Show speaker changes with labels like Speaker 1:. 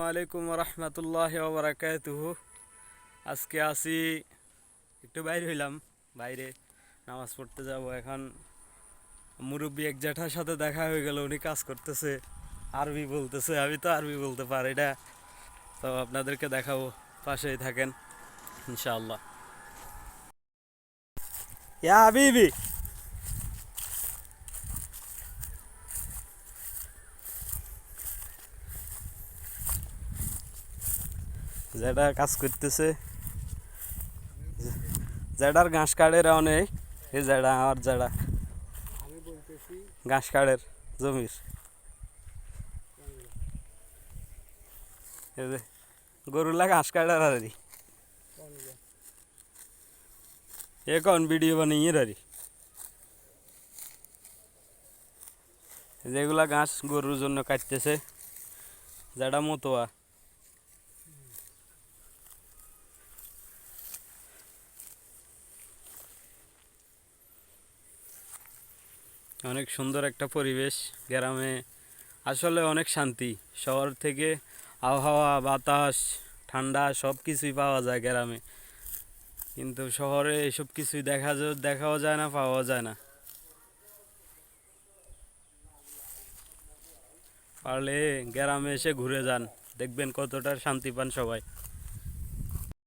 Speaker 1: আলাইকুম রহমতুল্লাহ বারাকাতুহু। আজকে আসি একটু বাইরে হইলাম, বাইরে নামাজ পড়তে যাব। এখন মুরব্বী এক জ্যাঠার সাথে দেখা হয়ে গেল, উনি কাজ করতেছে, আরবি বলতেছে, আমি তো আরবি বলতে পারি না, তো আপনাদেরকে দেখাবো, পাশেই থাকেন ইনশাআল্লাহ। ইয়া হাবিবি, যেটা কাজ করতেছে, যেটার ঘাস কাড়ে অনেক, এই যেটা আমার যেটা ঘাস কাড়ের জমির, এই যে গরুলা ঘাস কাটার আরি এখন ভিডিও বানিয়ে রারি, যেগুলা ঘাস গরুর জন্য কাটতেছে, যেটা মতোয়া। অনেক সুন্দর একটা পরিবেশ গ্রামে, আসলে অনেক শান্তি। শহর থেকে আবহাওয়া, বাতাস, ঠান্ডা সব কিছুই পাওয়া যায় গ্রামে, কিন্তু শহরে এসব কিছুই দেখাও যায় না, পাওয়া যায় না। পারলে গ্রামে এসে ঘুরে যান, দেখবেন কতটা শান্তি পান সবাই।